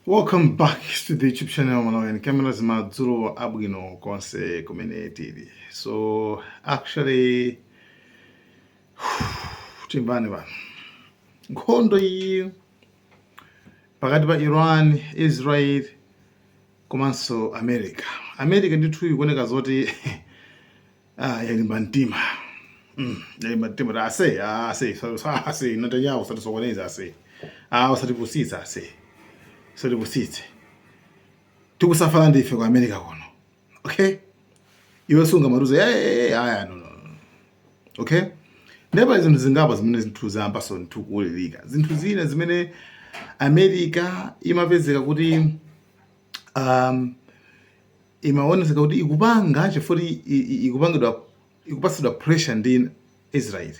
Welcome back to the YouTube channel and cameras madzulo abwino konse kumene tili. So actually timbani ba nkhondo iyi pakati pa Iran, Israel komanso America ndithu ikuoneka zoti yalimba mtima. Yalimba mtima da ase Netanyahu usatisokoneza ase. Usatipusitsa ase. So libusitse tikusafana ndife kwa America kono. Okay, iwe sunga maruza aya no. Okay, never zinthu zingaba zimene zinthu zamba so ntukulilika zinthu zina zimene America imapezeka kuti imaonesa kuti ikupanga chifukwa ikupangidwa ikupasidwa pressure ndi Israel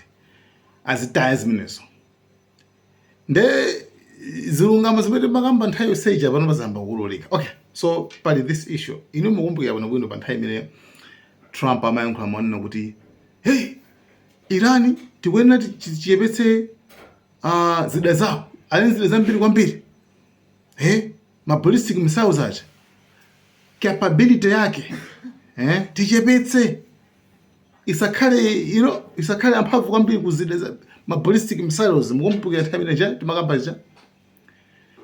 azitaya zimenezo nde zilungama zimene makamba nthawi seja pano pazamba kuloleka. Okay, so pali this issue inu mukumbukira pano bwino pa nthawi imene Trump amayankhula manena kuti hey Iran tikuyenera tichepetse zida zawo ali zida zambiri kwambiri ma ballistic missiles acha capability yake tichepetse isakhale isakhale amphamvu kwambiri kuzida za ma ballistic missiles. Mukumbukira nthawi imene timakamba ija.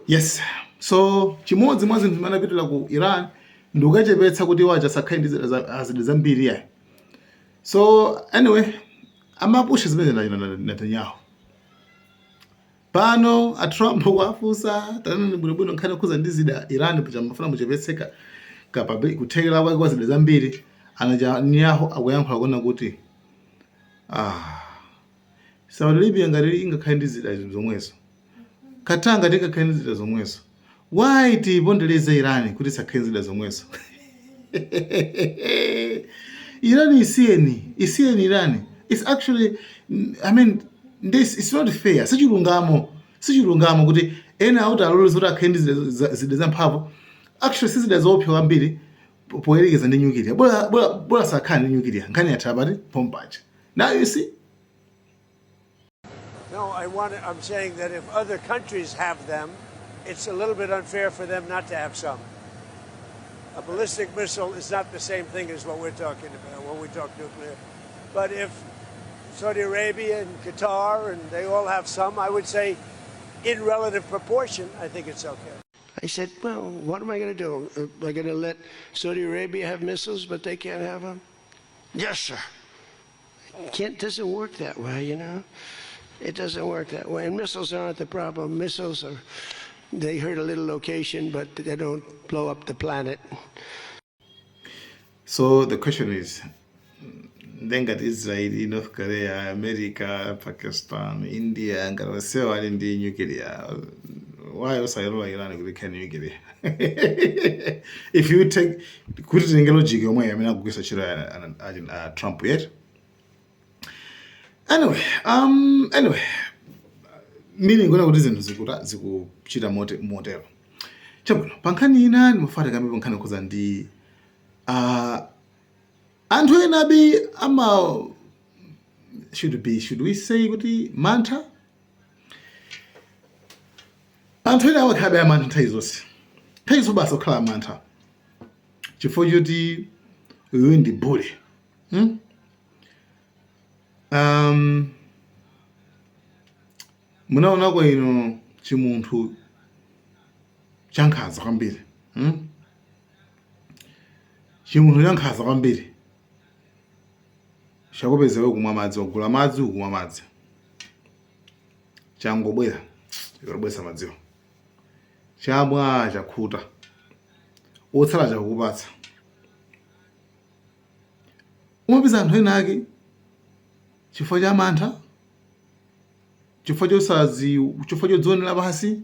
Yes, so chimodzi mwa zinthu zimene apitira ku Iran ndikukachepetsa kuti wacha sakhale ndi zida zambiri yayi. So anyway, amapusha zimene na Netanyahu pano a Trump wafusa tanani bwinobwino nkhani khuza ndi zida Iran pacha mafuna muchepetseka kapabili kuthekera kwa zida zambiri. Netanyahu akuyankhula kuona kuti Saudi Arabia ngati ingakhale ndi zida zomwezo Katanga tingakhale ndi zida zomwezo, why tibondeleza Iran kuti sakhale zida zomwezo? Iran isiyeni Iran. It's actually, I mean, this is not fair. Sichilungamo kuti ena auti alole zoti akhale ndi zida zamphamvu. Actually sizida zopsa kwambiri poyerekeza ndi nuclear. Bora sakhale ndi nuclear nkhani yathabati pompacha. Now you see. No, I'm saying that if other countries have them, it's a little bit unfair for them not to have some. A ballistic missile is not the same thing as what we're talking about when we talk nuclear. But if Saudi Arabia and Qatar, and they all have some, I would say in relative proportion, I think it's okay. I said, well, what am I going to do? Am I going to let Saudi Arabia have missiles, but they can't have them? Yes, sir. It doesn't work that way, you know? It doesn't work that way. And missiles aren't the problem. Missiles they hurt a little location, but they don't blow up the planet. So the question is, then got Israel, North Korea, America, Pakistan, India, and Garasewa in the nuclear. Why also Iran with the nuclear? If you take good logic, I mean, I'm going to Trump yet. Anyway, meaning kuna kuti zinthu zikuchita motero. Chabwino, pankhani ina ndimafata kambe pankhani kuza ndi anthu ena should we say kuti mantha? Anthu ena amakhala amantha nthawi zonse. Nthawi zonse basa kukhala amantha. Chifukwa choti uyu ndi bully. Munaona kwa ino chimunthu chankhaza kwambiri. Chimunthu chankhaza kwambiri. Chakupezewe kumwa madzi, wagula madzi ukumwa madzi. Changobwera, ikarobwesa madziwo. Chamwa chakhuta. Otsala chakupatsa. Umapeza anthu ena ake chifukwa cha mantha, chifukwa chodzionera pansi,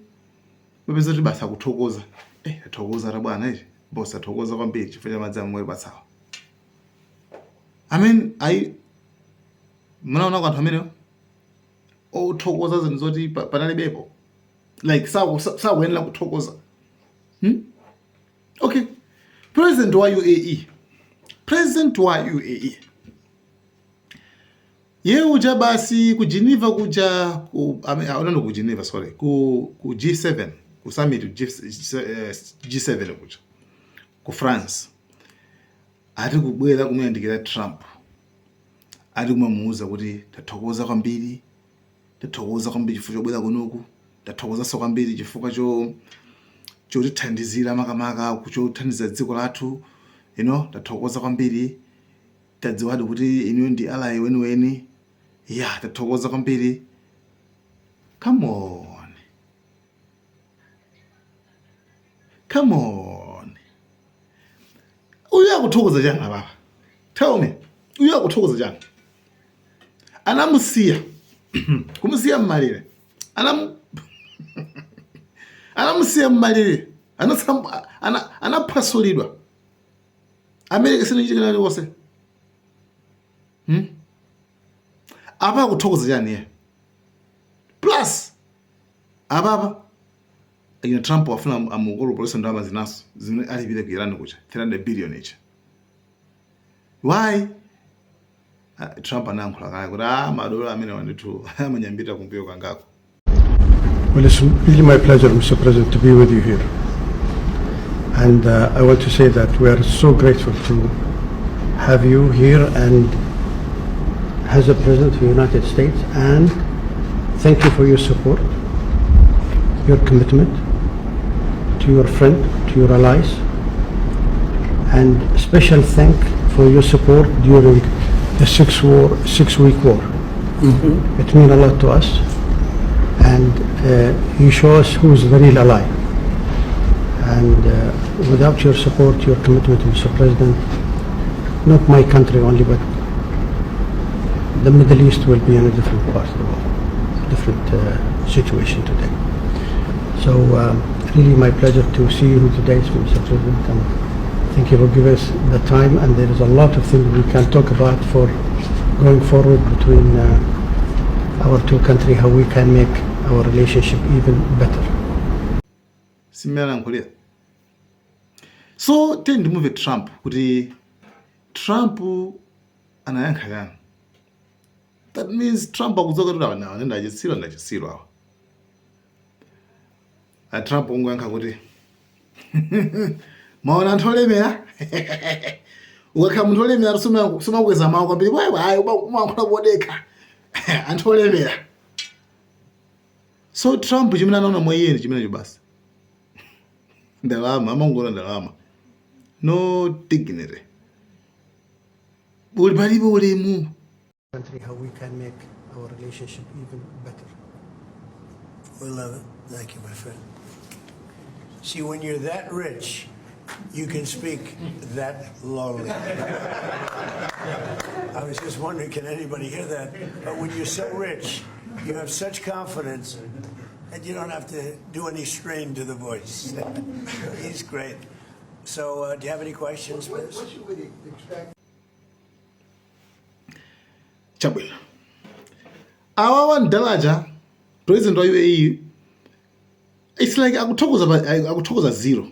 mapeza kuti basa kuthokoza. Athokoza bwana ichi, bosa athokoza kwambiri chifukwa cha madzi amwe patsawa. I mean, munaona kwa anthu amenewo othokoza zinthu zoti panalibepo. Like sakuyenera kuthokoza. Okay, President wa UAE. Ye uja basi ku Geneva kuja ku Geneva, sorry, ku G7 ku summit G7 kuja ku France ati kubwera kumuyandikira Trump ati kumamuuza kuti tathokoza kwambiri chifukwa chobwera kunoku, tathokoza kwambiri chifukwa chotithandizira makamaka kuchothandiza dziko lathu, tathokoza kwambiri, tadziwadi kuti inu ndi ally weniweni, tathokoza kwambiri. Come on. Uyu akuthokoza chani baba? Tell me. Uyu akuthokoza chani? Anamusiya. Kumusiya mmalire. Anamusiya mmalire. Anaphasulidwa. America sinichitikana wose. Apa akuthokoza chani ye? Plus ababa Trump wafuna amukulu polisi ndama zinaso zimene alipire ku Iran kucha 300 billion each. Why? Trump anayankhula kale kuti madola amene wanditu amanyambita kumbuyo kangako. Well, it's really my pleasure, Mr. President, to be with you here. And I want to say that we are so grateful to have you here and as a President of the United States, and thank you for your support, your commitment to your friend, to your allies, and special thank for your support during the 6-week war. It means a lot to us, and you show us who's the real ally. And without your support, your commitment, Mr. President, not my country only, but the Middle East will be in a different part of the world, different situation today. So really my pleasure to see you today, Mr. President, and thank you for giving us the time, and there is a lot of things we can talk about for going forward between our two countries, how we can make our relationship even better. So tend to move Trump kuti Trump anayankha yani. That means Trump akuzoka tula nawo nenda achisirwa. Trump ungayankha kuti maona anthu olemera ukakhala munthu olemera sumakweza mawu kwambiri hayi umayankhula bodeka anthu olemera. So Trump chimene anaona moyeni chimenecho basi ndalama amangola ndalama, no dignity. Uli palibe ulemu. Country, how we can make our relationship even better. We love it. Thank you, my friend. See, when you're that rich, you can speak that lowly. I was just wondering, can anybody hear that? But when you're so rich, you have such confidence that you don't have to do any strain to the voice. He's great. So, do you have any questions, please? What should we expect? Chabwino. Awawa ndalaja president wa UAE, it's like akuthokoza zero.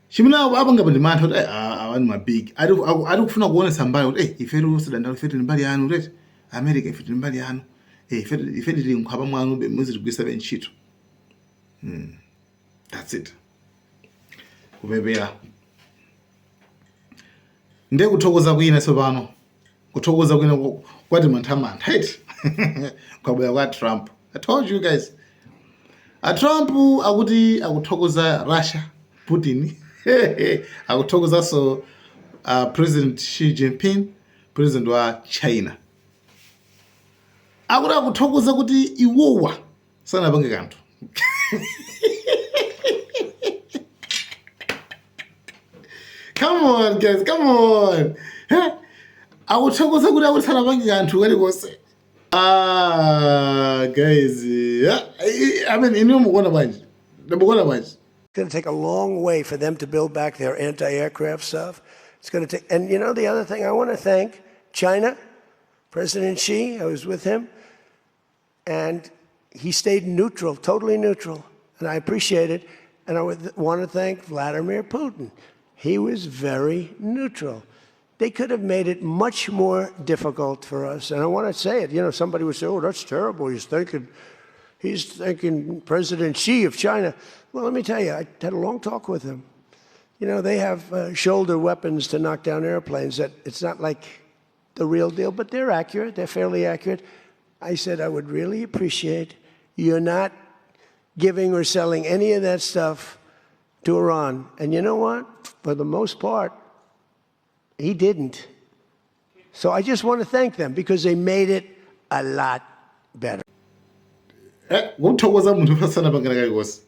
Chimene apanga ndi mantha kuti awani mabig. Ari kufuna kuonesa mbali kuti ifetu sidandala ifetu ndi mbali yanu kuti America ifetu ndi mbali yanu. Ifetu ndi nkhwapa mwanu mwezi tigwisa ntchito. That's it. Kupepera. Nde kuthokoza kwina tsopano. Kuthokoza kwina kwati mantha right? Kwabwera kwa Trump. I told you guys. Trump akuti akuthokoza Russia, Putin. Akuthokoza so President Xi Jinping, President wa China. Akuti akuthokoza kuti iwowa sanapange kanthu. Come on, guys, come on. Akuthokoza kuti akuti sanapange kanthu kalikonse. Guys, I mean, inu mukona bwanji. Ndabukona bwanji. It's going to take a long way for them to build back their anti-aircraft stuff. It's going to take, and you know, the other thing, I want to thank China, President Xi. I was with him, and he stayed neutral, totally neutral, and I appreciate it. And I want to thank Vladimir Putin. He was very neutral. They could have made it much more difficult for us. And I want to say it. You know, somebody would say, "Oh, that's terrible. He's thinking he's thanking President Xi of China. Well, let me tell you, I had a long talk with him. You know, they have shoulder weapons to knock down airplanes that it's not like the real deal, but they're accurate. They're fairly accurate. I said, I would really appreciate you're not giving or selling any of that stuff to Iran. And you know what? For the most part, he didn't. So I just want to thank them because they made it a lot better. Ngokuthokoza umuntu ufasana bangena kayikosi.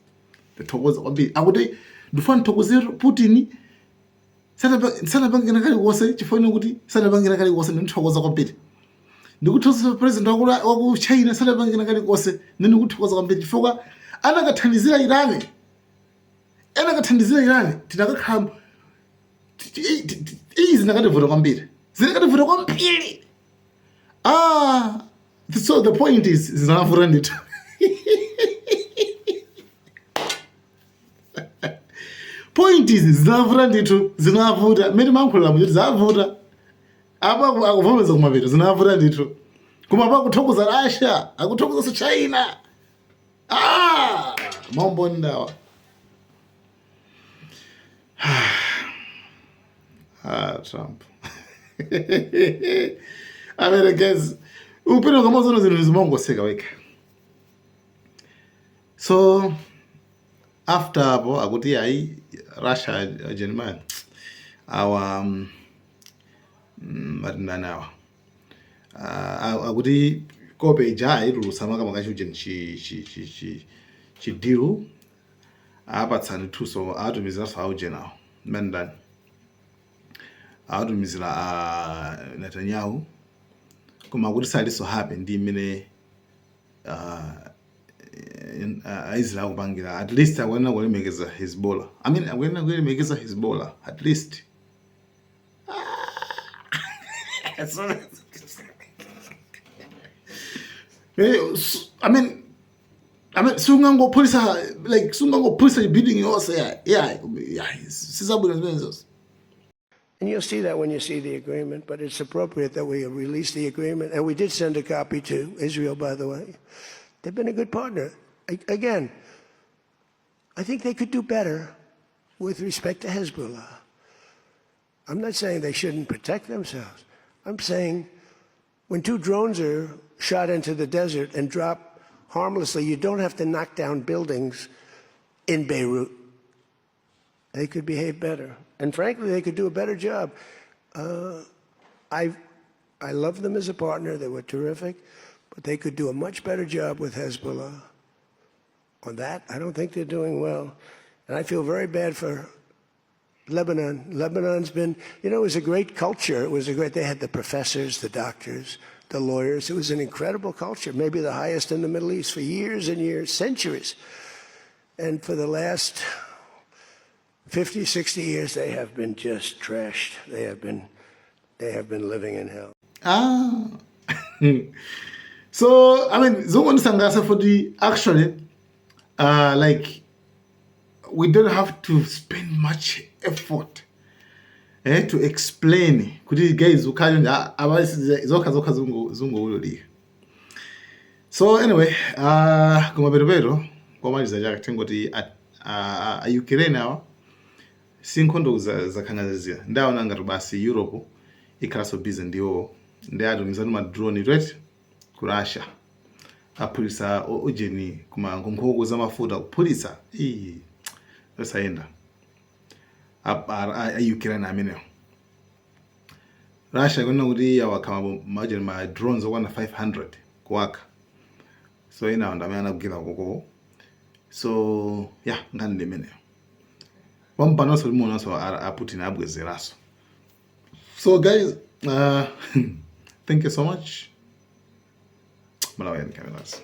Ngithokoza kwambili. Akuthi ndifuna ngithokoze Putin. Sana bangena kayikosi chifuna ukuthi sana bangena kayikosi ngithokoza kwambili. Ndikuthokoza president waku China sana bangena kayikosi ngikuthokoza kwambili. Chifukwa anakathandizira Iran. Anakathandizira Iran tinakakhala izi nakativuta kwambili. Zinakativuta kwambili. So the point is zinavura ndithu. Point is zinavura ndithu, zinavuta. Mimi mankhulula kuti zavuta. Apa akuvomeza kumapita zinavura ndithu. Kuma pa kuthokoza Russia, akuthokoza China. Mambo ndawa. Trump. I mean, I guess upendo kama zono zilizomongoseka weka. So after abo akuti yayi Russia German our madinawa akuti kope ijai rulusama kama kachujen chi diru abatsani thuso atumizira sawo now mendan atumizira Netanyahu kuma kuti sali so happen ndi mine Israel kubangira at least akwana kulemekeza Hezbollah. I mean akwana kulemekeza Hezbollah at least. I mean sungango polisa like sungango polisa building yours yeah sizabuna zwenzo. And you'll see that when you see the agreement, but it's appropriate that we release the agreement. And we did send a copy to Israel, by the way. They've been a good partner. Again, I think they could do better with respect to Hezbollah. I'm not saying they shouldn't protect themselves. I'm saying when two drones are shot into the desert and drop harmlessly, you don't have to knock down buildings in Beirut. They could behave better. And frankly, they could do a better job. I love them as a partner. They were terrific. But they could do a much better job with Hezbollah. On that, I don't think they're doing well. And I feel very bad for Lebanon. Lebanon's been, you know, it was a great culture. It was a great, they had the professors, the doctors, the lawyers. It was an incredible culture, maybe the highest in the Middle East for years and years, centuries. And for the last 50, 60 years, they have been just trashed. They have been living in hell. So, I mean, Zongon Sangasa for the actually, like, we don't have to spend much effort to explain. Could you guys so anyway, Ukraine now, sinkondo za kanazizia. Ndaona ngati basi Europe ikalaso busy ndio ndiyado mizanuma drone right kurasha apolisa ojeni kuma ngongo za mafuta polisa saenda Ukraine amene Russia kuna kuti yawa kama major ma drones okwana 500 kwaka so ina ndamana kugila koko so yeah ngani lemene wampano so limona so Putin abwezeraso. So guys, thank you so much. Malawian cameras.